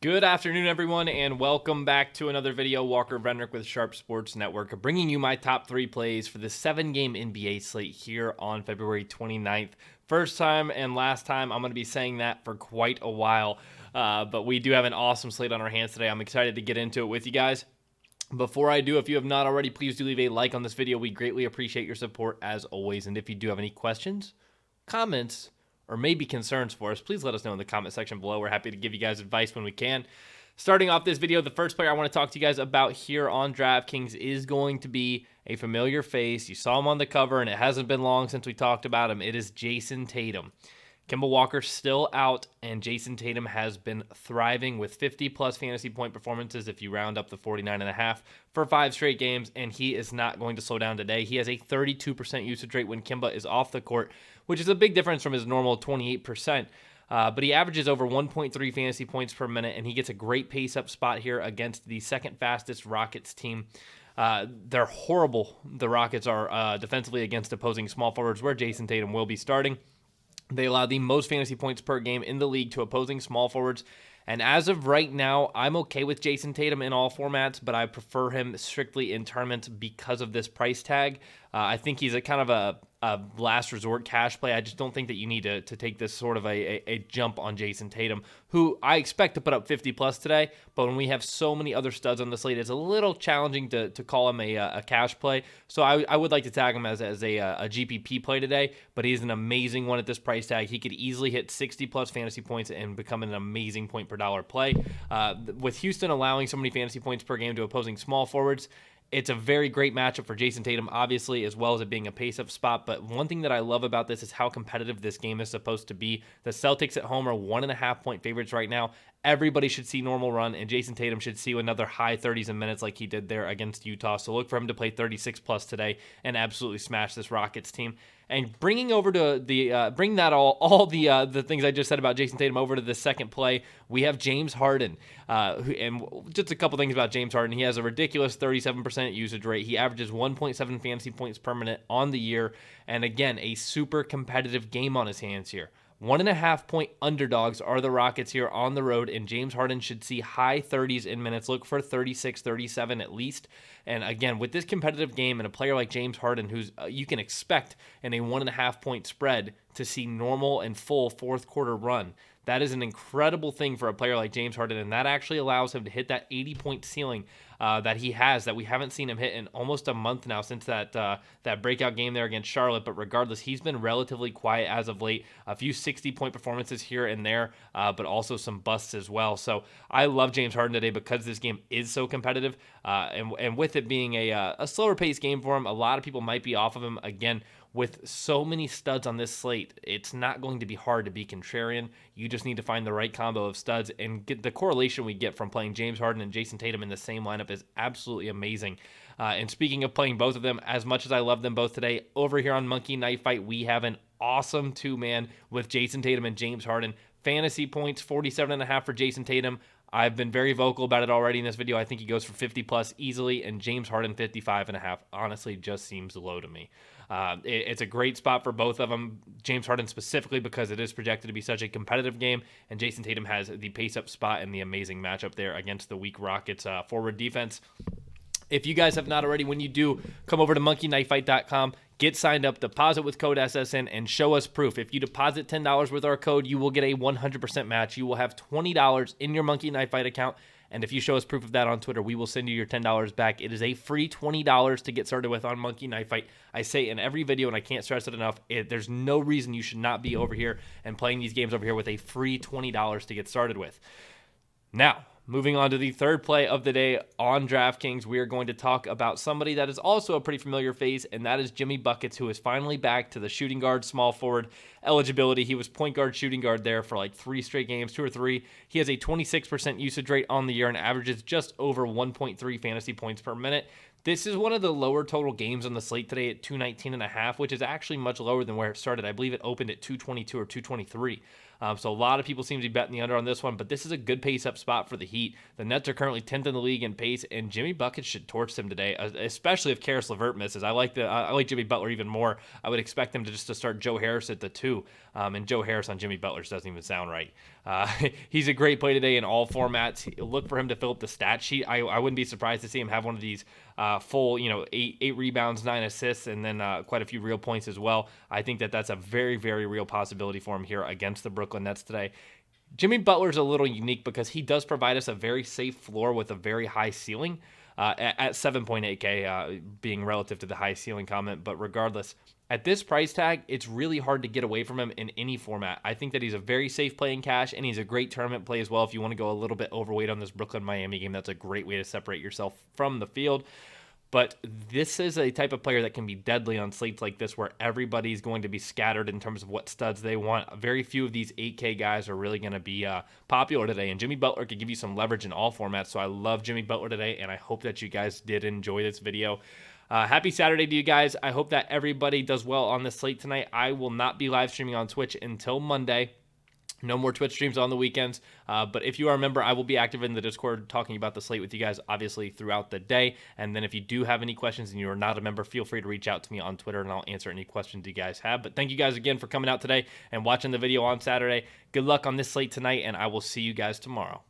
Good afternoon, everyone, and welcome back to another video. Walker Venrick with Sharp Sports Network, bringing you my top 3 plays for the 7-game NBA slate here on February 29th. First time and last time, I'm going to be saying that for quite a while, but we do have an awesome slate on our hands today. I'm excited to get into it with you guys. Before I do, if you have not already, please do leave a like on this video. We greatly appreciate your support as always, and if you do have any questions, comments, or maybe concerns for us, please let us know in the comment section below. We're happy to give you guys advice when we can. Starting off this video, the first player I want to talk to you guys about here on DraftKings is going to be a familiar face. You saw him on the cover, and it hasn't been long since we talked about him. It is Jason Tatum. Kemba Walker still out, and Jason Tatum has been thriving with 50-plus fantasy point performances if you round up the 49.5 for 5 straight games, and he is not going to slow down today. He has a 32% usage rate when Kemba is off the court, which is a big difference from his normal 28%. But he averages over 1.3 fantasy points per minute, and he gets a great pace-up spot here against the second fastest Rockets team. They're horrible, the Rockets are defensively against opposing small forwards, where Jason Tatum will be starting. They allow the most fantasy points per game in the league to opposing small forwards. And as of right now, I'm okay with Jason Tatum in all formats, but I prefer him strictly in tournaments because of this price tag. I think he's a kind of a last resort cash play. I just don't think that you need to take this sort of a jump on Jason Tatum, who I expect to put up 50 plus today. But when we have so many other studs on the slate, it's a little challenging to call him a cash play. So I would like to tag him as a GPP play today, but he's an amazing one at this price tag. He could easily hit 60 plus fantasy points and become an amazing point per dollar play. With Houston allowing so many fantasy points per game to opposing small forwards, it's a very great matchup for Jason Tatum, obviously, as well as it being a pace-up spot. But one thing that I love about this is how competitive this game is supposed to be. The Celtics at home are 1.5-point favorites right now. Everybody should see normal run, and Jason Tatum should see another high 30s in minutes like he did there against Utah. So look for him to play 36-plus today and absolutely smash this Rockets team. And bringing over to bring that all the things I just said about Jason Tatum over to the second play, we have James Harden. And just a couple things about James Harden. He has a ridiculous 37% usage rate. He averages 1.7 fantasy points per minute on the year. And again, a super competitive game on his hands here. 1.5-point underdogs are the Rockets here on the road, and James Harden should see high 30s in minutes. Look for 36, 37 at least. And again, with this competitive game and a player like James Harden, who's you can expect in a 1.5-point spread to see normal and full fourth quarter run. That is an incredible thing for a player like James Harden, and that actually allows him to hit that 80-point ceiling that he has, that we haven't seen him hit in almost a month now since that breakout game there against Charlotte. But regardless, he's been relatively quiet as of late. A few 60-point performances here and there, but also some busts as well. So I love James Harden today because this game is so competitive, and with it being a slower pace game for him, a lot of people might be off of him. Again, with so many studs on this slate, it's not going to be hard to be contrarian. You just need to find the right combo of studs, and get the correlation we get from playing James Harden and Jason Tatum in the same lineup is absolutely amazing. And speaking of playing both of them, as much as I love them both today, over here on Monkey Knife Fight, we have an awesome two-man with Jason Tatum and James Harden. Fantasy points, 47.5 for Jason Tatum. I've been very vocal about it already in this video. I think he goes for 50-plus easily, and James Harden 55.5 honestly just seems low to me. It's a great spot for both of them. James Harden specifically because it is projected to be such a competitive game, and Jason Tatum has the pace-up spot and the amazing matchup there against the weak Rockets forward defense. If you guys have not already, when you do, come over to MonkeyKnifeFight.com, get signed up, deposit with code SSN, and show us proof. If you deposit $10 with our code, you will get a 100% match. You will have $20 in your Monkey Knife Fight account, and if you show us proof of that on Twitter, we will send you your $10 back. It is a free $20 to get started with on Monkey Knife Fight. I say in every video, and I can't stress it enough, there's no reason you should not be over here and playing these games over here with a free $20 to get started with. Now, moving on to the third play of the day on DraftKings, we are going to talk about somebody that is also a pretty familiar face, and that is Jimmy Buckets, who is finally back to the shooting guard, small forward eligibility. He was point guard, shooting guard there for like 3 straight games, 2 or 3. He has a 26% usage rate on the year and averages just over 1.3 fantasy points per minute. This is one of the lower total games on the slate today at 219.5, which is actually much lower than where it started. I believe it opened at 222 or 223. So a lot of people seem to be betting the under on this one, but this is a good pace-up spot for the Heat. The Nets are currently 10th in the league in pace, and Jimmy Buckets should torch them today, especially if Karis LeVert misses. I like Jimmy Butler even more. I would expect them to start Joe Harris at the 2, and Joe Harris on Jimmy Butler doesn't even sound right. He's a great play today in all formats. Look for him to fill up the stat sheet. I wouldn't be surprised to see him have one of these full, eight rebounds, 9 assists, and then quite a few real points as well. I think that's a very, very real possibility for him here against the Brooklyn Nets today. Jimmy Butler's a little unique because he does provide us a very safe floor with a very high ceiling at 7.8K, being relative to the high ceiling comment. But regardless, at this price tag, it's really hard to get away from him in any format. I think that he's a very safe play in cash, and he's a great tournament play as well. If you want to go a little bit overweight on this Brooklyn-Miami game, that's a great way to separate yourself from the field. But this is a type of player that can be deadly on slates like this where everybody's going to be scattered in terms of what studs they want. Very few of these 8K guys are really going to be popular today. And Jimmy Butler could give you some leverage in all formats. So I love Jimmy Butler today, and I hope that you guys did enjoy this video. Happy Saturday to you guys. I hope that everybody does well on this slate tonight. I will not be live streaming on Twitch until Monday. No more Twitch streams on the weekends. But if you are a member, I will be active in the Discord talking about the slate with you guys, obviously, throughout the day. And then if you do have any questions and you are not a member, feel free to reach out to me on Twitter, and I'll answer any questions you guys have. But thank you guys again for coming out today and watching the video on Saturday. Good luck on this slate tonight, and I will see you guys tomorrow.